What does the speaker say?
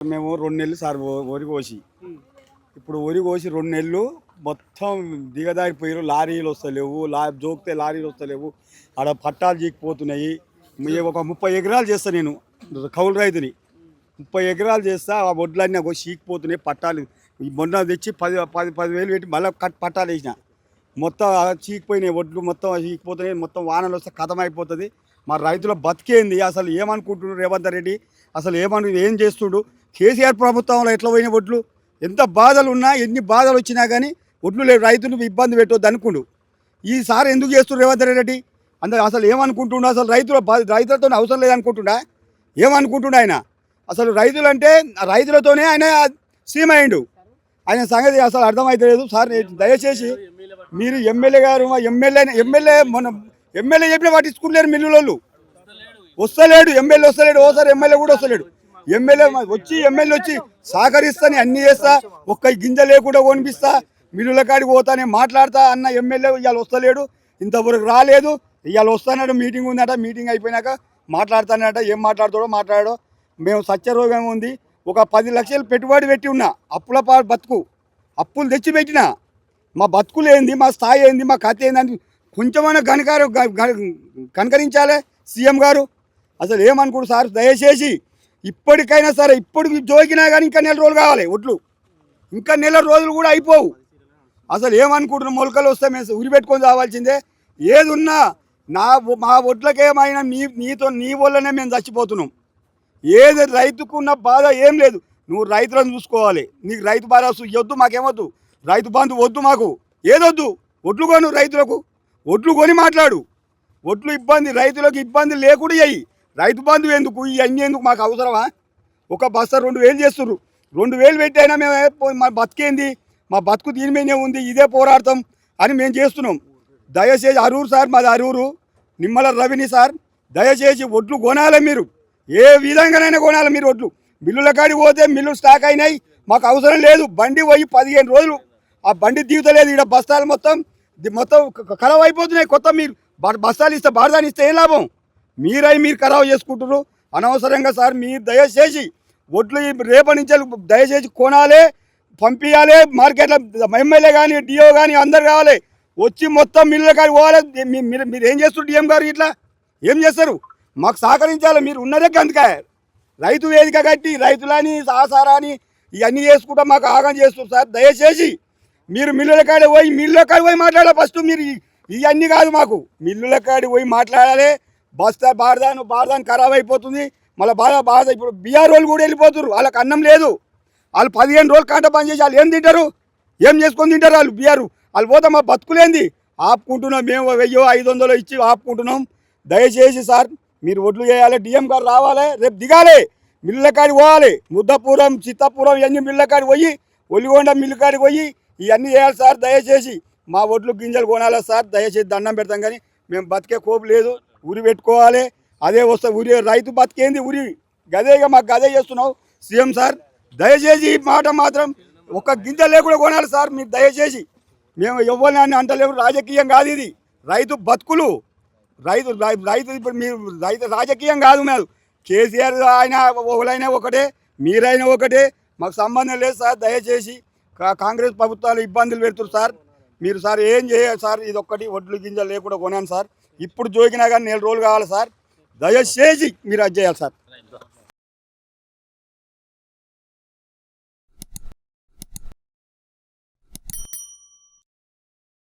మేము 2 నెలలు సార్ వరి కోసి ఇప్పుడు వరి కోసి 2 నెలలు మొత్తం దిగదారిపోయారు. లారీలు వస్తలేవు, జోకితే లారీలు వస్తలేవు, ఆడ పట్టాలు చీకిపోతున్నాయి. ఒక 30 ఎకరాలు చేస్తా నేను, కౌలు రైతుని. 30 ఎకరాలు చేస్తా, ఆ వడ్లన్నీ చీకిపోతున్నాయి. పట్టాలు మొన్న తెచ్చి 10,000 పెట్టి మళ్ళీ పట్టాలు వేసిన. మొత్తం చీకిపోయినాయి వడ్లు, మొత్తం చీకిపోతున్నాయి. మొత్తం వానలు వస్తే కథం అయిపోతుంది. మా రైతుల బతికేంది? అసలు ఏమనుకుంటున్నారు రేవంత్ రెడ్డి? అసలు ఏం చేస్తుడు? కేసీఆర్ ప్రభుత్వంలో ఎట్లా పోయిన వడ్లు? ఎంత బాధలు ఉన్నా, ఎన్ని బాధలు వచ్చినా కానీ వడ్లు లేవు, రైతులు ఇబ్బంది పెట్టొద్దు అనుకుండు. ఈసారి ఎందుకు చేస్తున్నారు రేవంత్ రెడ్డి? అసలు ఏమనుకుంటుండ? అసలు రైతులతో అవసరం లేదనుకుంటుండా? ఏమనుకుంటుండ ఆయన? అసలు రైతులతోనే ఆయన సీఎం అయ్యిండు. ఆయన సంగతి అసలు అర్థమవుతలేదు. సార్ దయచేసి మీరు ఎమ్మెల్యే గారు, ఎమ్మెల్యే చెప్పిన పట్టించుకుంటలేరు. మిల్లులలో వస్తలేడు, ఎమ్మెల్యే వస్తలేడు. ఓసారి ఎమ్మెల్యే కూడా వస్తలేడు. ఎమ్మెల్యే వచ్చి సహకరిస్తాను, అన్ని చేస్తా, ఒక్క గింజ లేకుండా కొనిపిస్తా, మిల్లుల కాడికి పోతానే మాట్లాడతా అన్న ఎమ్మెల్యే ఇవాళ వస్తలేడు. ఇంతవరకు రాలేదు. ఇవాళ వస్తానట, మీటింగ్ ఉందట. మీటింగ్ అయిపోయినాక మాట్లాడతానట. ఏం మాట్లాడో. మేము సత్యరోగం ఉంది, ఒక 10 లక్షలు పెట్టుబడి పెట్టి ఉన్నా. అప్పులు తెచ్చి పెట్టినా. మా బతుకులు ఏంది, మా స్థాయి ఏంది, మా కథ ఏందని కొంచెమైనా కనకరించాలి సీఎం గారు. అసలు ఏమనుకోడు సార్? దయచేసి ఇప్పటికైనా సరే, ఇప్పుడు జోకినా కానీ ఇంకా 4 రోజులు కావాలి వడ్లు, ఇంకా 4 రోజులు కూడా అయిపోవు. అసలు ఏమనుకుంటున్నాం? మొలకలు వస్తే మేము ఉరి పెట్టుకొని రావాల్సిందే. ఏది ఉన్నా మా వడ్లకేమైనా నీ వల్లనే మేము చచ్చిపోతున్నాం. ఏది రైతుకున్న బాధ ఏం లేదు. నువ్వు రైతులను చూసుకోవాలి. నీకు రైతు భరోసా ఇవ్వద్దు, మాకేమొద్దు. రైతు బంధు వద్దు, మాకు ఏదొద్దు. వడ్లు కొను, రైతులకు వడ్లు కొని మాట్లాడు. వడ్లు ఇబ్బంది, రైతులకు ఇబ్బంది లేకుండా అయ్యి. రైతు బంధు ఎందుకు, ఇవన్నీ ఎందుకు? మాకు అవసరమా? ఒక బస్తా 2,000 చేస్తున్నారు. 2,000 పెట్టి అయినా మేము మా బతికేంది? మా బతుకు దీని మీదనే ఉంది. ఇదే పోరాడతాం అని మేము చేస్తున్నాం. దయచేసి అరూరు సార్, మాది అరూరు, నిమ్మల రవిని సార్, దయచేసి వడ్లు కొనాలి. మీరు ఏ విధంగానైనా కొనాలి. మీరు వడ్లు మిల్లుల కాడికి పోతే మిల్లు స్టాక్ అయినాయి, మాకు అవసరం లేదు. బండి పోయి 15 రోజులు ఆ బండి దిగుతలేదు. ఇక్కడ బస్తాలు మొత్తం ఖరాబ్ అయిపోతున్నాయి. కొత్త మీరు బస్తాలు ఇస్తే, బారదాని ఇస్తే ఏం లాభం? మీరు ఖరాబ్ చేసుకుంటున్నారు అనవసరంగా. సార్ మీరు దయచేసి వడ్లు రేపటి నుంచి దయచేసి కొనాలి, పంపించాలి. మార్కెట్లో ఎమ్మెల్యే కానీ, డిఓ కానీ అందరు కావాలి. వచ్చి మొత్తం మిల్లుల కాడికి పోవాలి. మీరు ఏం చేస్తారు? డిఎం గారు ఇట్లా ఏం చేస్తారు? మాకు సహకరించాలి. మీరు ఉన్నదే గంతకాయ. రైతు వేదిక కట్టి రైతులని సాసారాని ఇవన్నీ చేసుకుంటా మాకు ఆగం చేస్తారు. సార్ దయచేసి మీరు మిల్లుల కాడికి పోయి మాట్లాడాలి. ఫస్ట్ మీరు ఇవన్నీ కాదు, మాకు మిల్లుల కాడికి పోయి మాట్లాడాలి. బారదాను ఖరాబ్ అయిపోతుంది. మళ్ళీ బాధ ఇప్పుడు బీఆర్ వాళ్ళు కూడా వెళ్ళిపోతున్నారు. వాళ్ళకి అన్నం లేదు. వాళ్ళు 15 రోజులు కాంట పని చేసి వాళ్ళు ఏం తింటారు? ఏం చేసుకొని తింటారు వాళ్ళు? బీఆర్ వాళ్ళు పోతే మా బతుకులేంది? ఆపుకుంటున్నాం మేము. 1,000-500 ఇచ్చి ఆపుకుంటున్నాం. దయచేసి సార్ మీరు వడ్లు చేయాలి. డిఎం గారు రావాలి, రేపు దిగాలి, మిల్లుల కాడికి పోవాలి. ముద్దపురం, చిత్తపురం ఇవన్నీ మిల్లుల కాడికి పోయి, ఒలిగొండ మిల్లు కాడికి పోయి ఇవన్నీ చేయాలి సార్. దయచేసి మా వడ్లు గింజలు కొనాలి సార్. దయచేసి దండం పెడతాం. కానీ మేము బతికే కోపు లేదు. ఉరి పెట్టుకోవాలి. అదే వస్తే ఉరి రైతు బతికేంది? ఉరి గదేగా మాకు గదే చేస్తున్నావు సీఎం సార్. దయచేసి ఈ మాట మాత్రం ఒక్క గింజ లేకుండా కొనాలి సార్. మీరు దయచేసి, మేము ఎవరిని అంటలేము. రాజకీయం కాదు ఇది, రైతు బతుకులు. రైతు ఇప్పుడు మీరు రాజకీయం కాదు. మేము కేసీఆర్ ఆయన ఒకరైనా ఒకటే, మీరైనా ఒకటే, మాకు సంబంధం లేదు సార్. దయచేసి కాంగ్రెస్ ప్రభుత్వాలు ఇబ్బందులు పెడుతున్నారు సార్. మీరు సార్ ఏం చేయాలి సార్? ఇది ఒక్కటి వడ్లు గింజలు లేకుండా కొనాను సార్. ఇప్పుడు జోకినా కానీ 4 రోజులు కావాలి సార్. దయచేసి మీరు అది చేయాలి సార్.